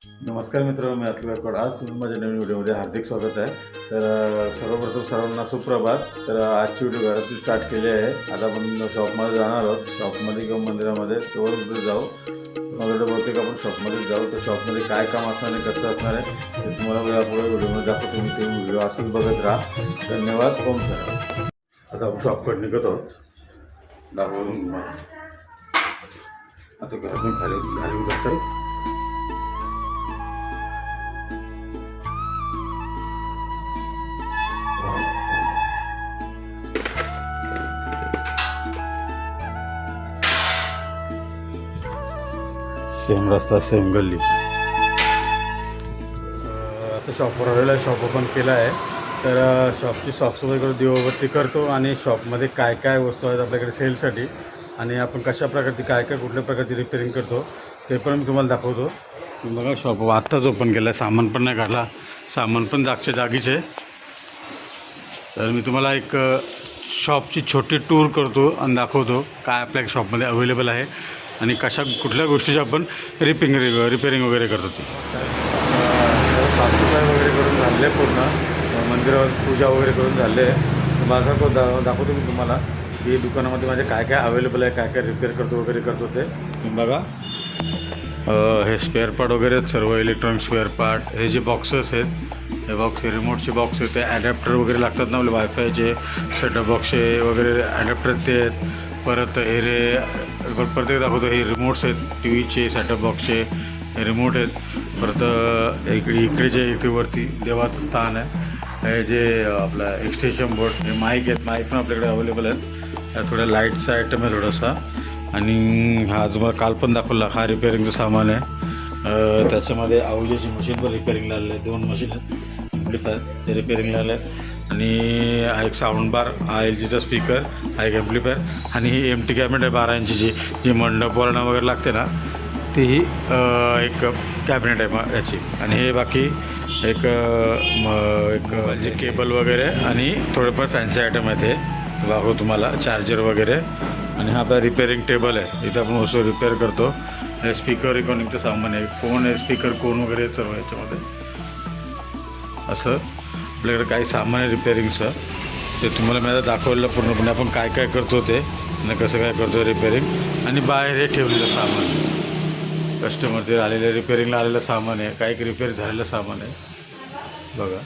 नमस्कार मित्रांनो, मी अतुल गायकवाड. आज तुम्ही माझ्या नवीन व्हिडिओमध्ये हार्दिक स्वागत आहे. तर सर्वप्रथम सर्वांना सुप्रभात. तर आजची व्हिडिओ घरातून स्टार्ट केली आहे. आता आपण शॉपमध्ये जाणार आहोत. शॉपमध्ये किंवा मंदिरामध्ये तेवढं जाऊ. माझ्याकडे बहुतेक आपण शॉपमध्ये जाऊ. तर शॉपमध्ये काय काम असणार आहे, कसं असणार आहे ते तुम्हाला यापुढे व्हिडिओमध्ये दाखवतो. तुम्ही ते व्हिडिओ असंच बघत राहा. धन्यवाद. ओम सर. आता आपण शॉपकडे निघत आहोत. दाखवून आता घरातून खाली उतरतो. सेम रस्ता, सेम गल्ली. आता शॉपवर आलेला आहे. शॉप ओपन केला आहे. तर शॉपची साफसफाई करून दिवाबत्ती करतो आणि शॉपमध्ये काय काय वस्तू आहेत आपल्याकडे सेलसाठी आणि आपण कशा प्रकारची काय काय कुठल्या प्रकारची रिपेअरिंग करतो ते पण मी तुम्हाला दाखवतो. बघा, शॉप आत्ताच ओपन केला आहे. सामान पण नाही काढला, सामान पण जागच्या जागीच आहे. तर मी तुम्हाला एक शॉपची छोटी टूर करतो आणि दाखवतो काय आपल्या शॉपमध्ये अवेलेबल आहे आणि कुठल्या गोष्टीची आपण रिपेअरिंग वगैरे करतो. ती साफसफाई वगैरे करून झाले, पूर्ण मंदिरावर पूजा वगैरे करून झाले. माझा दाखवतो मी तुम्हाला की दुकानामध्ये माझे काय काय अवेलेबल आहे, काय काय रिपेअर वगैरे करतो ते बघा. हे स्पेअर पार्ट वगैरे आहेत, सर्व इलेक्ट्रॉनिक स्पेअर पार्ट. हे जे बॉक्सेस आहेत, हे बॉक्स, हे रिमोटचे बॉक्स आहेत, ते ॲडॅप्टर वगैरे लागतात ना आपले वायफायचे सेटअप बॉक्सचे वगैरे ॲडॅप्टर ते आहेत. परत परत दाखवतो, हे रिमोट्स आहेत टी व्हीचे, सेटअप बॉक्सचे हे रिमोट आहेत. परत इकडे वरती देवाचं स्थान आहे. हे जे आपला एक्सटेन्शन बोर्ड, हे माईक आहेत, माईक पण आपल्याकडे अवेलेबल आहेत. थोड्या लाईटचा आयटम आहे थोडासा. आणि हा जो मला काल पण दाखवला, हा रिपेअरिंगचं सामान आहे. त्याच्यामध्ये आऊजेची मशीन पण रिपेअरिंगला आलेलं आहे. 2 मशीन आहेत ॲम्प्लिफायर, ते रिपेअरिंगला आले आहेत. आणि हा एक साऊंड बार, हा LGचा स्पीकर, हा एक ॲम्प्लिफायर. आणि ही MT कॅबिनेट आहे 12 इंचीची, जी मंडप वळणं वगैरे लागते ना, तीही एक कॅबिनेट आहे याची. आणि हे बाकी एक जे केबल वगैरे आणि थोडेफार फॅन्सी आयटम आहेत. हे दाखवतो तुम्हाला, चार्जर वगैरे. आणि हा आपला रिपेअरिंग टेबल आहे, इथं आपण वस्तू रिपेअर करतो. हे स्पीकर रेकॉर्डिंगचं सामान आहे, फोन आहे, स्पीकर कोन वगैरे सर्व याच्यामध्ये. असं आपल्याकडे काही सामान आहे रिपेअरिंगचं, ते तुम्हाला मी आता दाखवलेलं पूर्णपणे आपण काय काय करतो ते आणि कसं काय करतो रिपेअरिंग. आणि बाहेर हे ठेवलेलं सामान, कस्टमरचे आलेलं रिपेअरिंगला आलेलं सामान आहे, काही रिपेअर झालेलं सामान आहे बघा.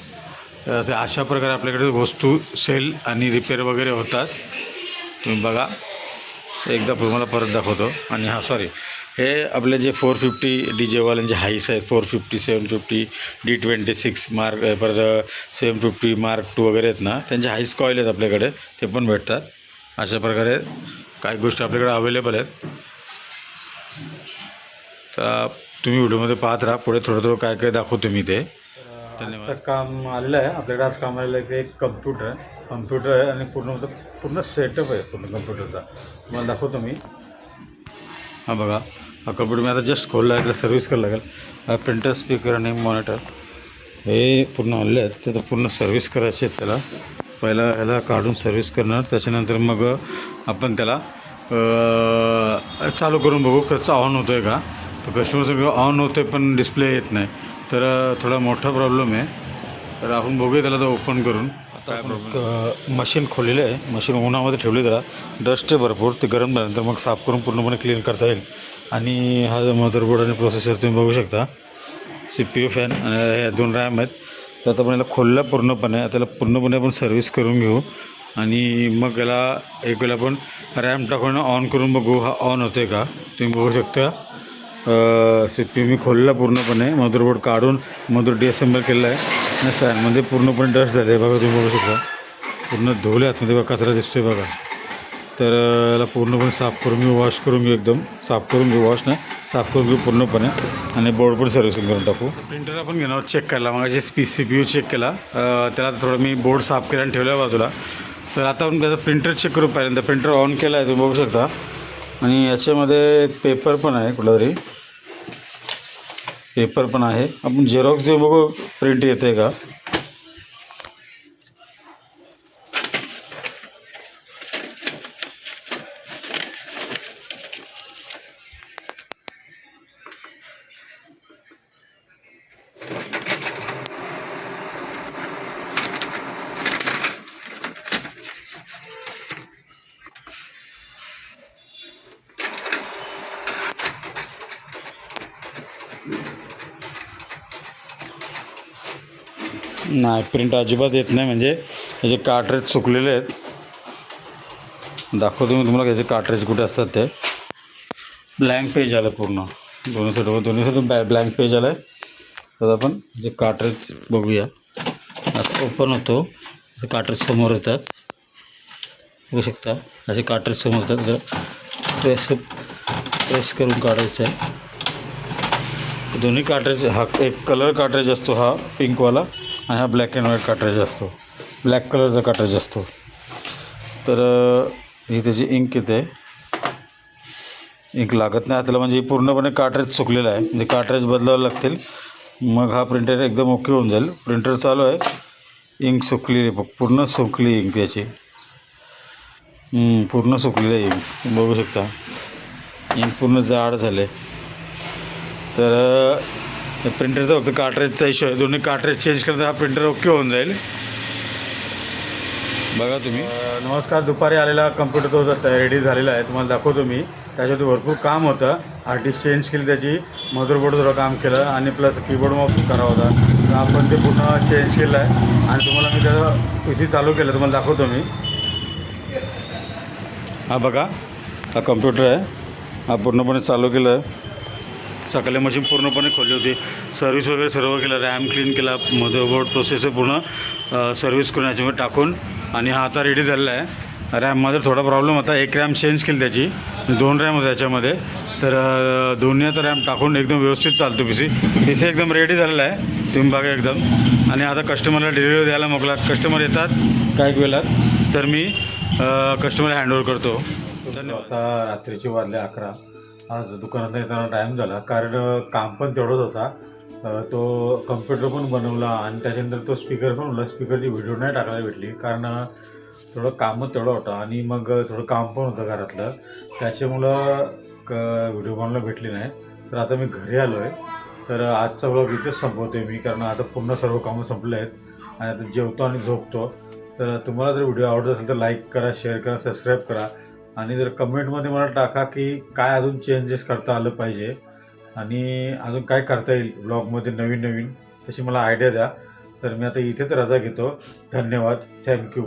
तर असे अशा प्रकारे आपल्याकडे वस्तू सेल आणि रिपेअर वगैरे होतात. तुम्ही बघा, एकदा तुम्हाला परत दाखवतो. आणि हे आपले जे 450 DJवाल्यांचे हाईस आहेत, 450, 750, D26 मार्क, परत 750 Mark 2 वगैरे आहेत ना, त्यांचे हाईस कॉईल आहेत आपल्याकडे, ते पण भेटतात. अशा प्रकारे काही गोष्टी आपल्याकडे अवेलेबल आहेत. तर तुम्ही व्हिडिओमध्ये पाहत राहा, पुढे थोडं काय काय दाखवतो मी ते. धन्यवाद. काम आलेलं आहे आपल्याकडे. आज काम आलेलं आहे ते एक कम्प्युटर आहे आणि पूर्ण सेटअप आहे पूर्ण कम्प्युटरचा. तुम्हाला दाखवतो मी. हा बघा, हा कम्प्युटर मी आता जस्ट खोलला आहे, त्याला सर्व्हिस करायला लागेल. हा प्रिंटर, स्पीकर आणि मॉनिटर हे पूर्ण आणले आहेत. ते तर पूर्ण सर्व्हिस करायचे आहेत. त्याला पहिला ह्याला काढून सर्व्हिस करणार, त्याच्यानंतर मग आपण त्याला चालू करून बघू कसं ऑन होतो आहे का. तर कस्टमरचं ऑन होतं आहे पण डिस्प्ले येत नाही, तर थोडा मोठा प्रॉब्लेम आहे. तर आपण बघूया त्याला तर ओपन करून. आता मशीन खोललेलं आहे, मशीन उन्हामध्ये ठेवली, त्याला डस्ट आहे भरपूर, ते गरम झाल्यानंतर मग साफ करून पूर्णपणे क्लीन करता येईल. आणि हा जो मदरबोर्ड आणि प्रोसेसर तुम्ही बघू शकता, CPU फॅन आणि ह्या 2 रॅम आहेत. तर आता आपण याला खोललं पूर्णपणे, त्याला पूर्णपणे आपण सर्व्हिस करून घेऊ. आणि मग याला एक वेळेला आपण रॅम टाकून ऑन करून बघू हा ऑन होते का. तुम्ही बघू शकता CPU मी खोलला पूर्णपणे, मदरबोर्ड काढून मदर डिअसेंबल केलेला आहे. आणि फॅनमध्ये पूर्णपणे डस्ट झाले आहे बघा, तुम्ही बघू शकता पूर्ण धुवले आतमध्ये बघा, कचरा दिसतोय बघा. तर याला पूर्णपणे साफ करून घेऊ, वॉश करून घेऊ, एकदम साफ करून घेऊ, वॉश नाही साफ करून घेऊ पूर्णपणे. आणि बोर्ड पण सर्व्हिसिंग करून टाकू. प्रिंटर आपण घेणार चेक करायला, मग CPU चेक केला, त्याला थोडं मी बोर्ड साफ केला आणि ठेवल्या बाजूला. तर आता आपण त्याचा प्रिंटर चेक करू. पहिल्यांदा प्रिंटर ऑन केला आहे, तुम्ही बघू शकता. आणि याच्यामध्ये एक पेपर पण आहे, कुठला तरी पेपर पण आहे. आपण झेरॉक्स देऊ बघू प्रिंट येते का. नाही प्रिंट अजिबात येत नाही, म्हणजे याचे कार्ट्रेज चुकलेले आहेत. दाखवतो मी तुम्हाला याचे कार्ट्रेज कुठे असतात ते. ब्लँक पेज आलं पूर्ण, दोन्ही साईड ब्लँक पेज आलं आहे. तर आपण जे कार्ट्रेज बघूया. आता ओपन होतो, ते कार्ट्रेज समोर येतात, बघू शकता. असे कार्ट्रेज समोर येतात. जर प्रेस करून काढायचं आहे. दोन्ही कार्ट्रेज, हा एक कलर कार्ट्रेज असतो, हा पिंकवाला, आणि हा ब्लॅक अँड व्हाईट कार्ट्रेज असतो, ब्लॅक कलरचा कार्ट्रेज असतो. तर ही त्याची इंक येते, इंक लागत नाही हाताला, म्हणजे पूर्णपणे कार्ट्रेज चुकलेला आहे, म्हणजे कार्ट्रेज बदलावं लागतील, मग हा प्रिंटर एकदम ओके होऊन जाईल. प्रिंटर चालू आहे, इंक सुकलेली, पूर्ण सुकली इंक याची, पूर्ण सुकलेली आहे इंक, बघू शकता. इंक पूर्ण जाड झाले. तर प्रिंटरचा फक्त कार्ट्रेजचा इश्यू आहे. दोन्ही कार्ट्रेज चेंज केलं तर हा प्रिंटर ओके होऊन जाईल. बघा तुम्ही. नमस्कार. दुपारी आलेला कम्प्युटर तो रेडी झालेला आहे, तुम्हाला दाखवतो मी. त्याच्यावरती भरपूर काम होतं, हार्ड डिस्क चेंज केली त्याची, मदरबोर्ड थोडं काम केलं, आणि प्लस कीबोर्ड मग करावा होता. तर आपण ते पूर्ण चेंज केलं आहे, आणि तुम्हाला मी त्याचं PC चालू केलं, तुम्हाला दाखवतो मी. हा बघा, हा कम्प्युटर आहे, हा पूर्णपणे चालू केलं आहे. सकाळी मशीन पूर्णपणे खोलली होती, सर्व्हिस वगैरे सर्व केलं, रॅम क्लीन केला, मदरबोर्ड प्रोसेसर पूर्ण सर्व्हिस करून याच्यामध्ये टाकून, आणि हा आता रेडी झालेला आहे. रॅममध्ये थोडा प्रॉब्लेम होता, एक रॅम चेंज केली त्याची, 2 रॅम होत्या याच्यामध्ये. तर दोन्ही आता रॅम टाकून एकदम व्यवस्थित चालतो PC एकदम रेडी झालेला आहे, तुम्ही बघा एकदम. आणि आता कस्टमरला डिलिव्हरी द्यायला मोकला. कस्टमर येतात काही वेळात, तर मी कस्टमरला हँडओव्हर करतो. धन्यवाद. आता रात्रीचे वाजले 11. आज दुकानात येताना टाईम झाला, कारण काम पण तेवढंच होता. तो कम्प्युटर पण बनवला, आणि त्याच्यानंतर तो स्पीकर पण बनवला. स्पीकरची व्हिडिओ नाही टाकायला भेटली, कारण थोडं कामच तेवढं होतं, आणि मग थोडं काम पण होतं घरातलं, त्याच्यामुळं व्हिडिओ बनवायला भेटली नाही. तर आता मी घरी आलो आहे. तर आजचा व्लॉग इथेच संपवतो मी, कारण आता पूर्ण सर्व कामं संपले आहेत, आणि आता जेवतो आणि झोपतो. तर तुम्हाला जर व्हिडिओ आवडत असेल तर लाईक करा, शेअर करा, सबस्क्राईब करा, आणि जर कमेंटमध्ये मला टाका की काय अजून चेंजेस करता आलं पाहिजे, आणि अजून काय करता येईल ब्लॉगमध्ये नवीन तशी मला आयडिया द्या. तर मी आता इथेच रजा घेतो. धन्यवाद. थँक्यू.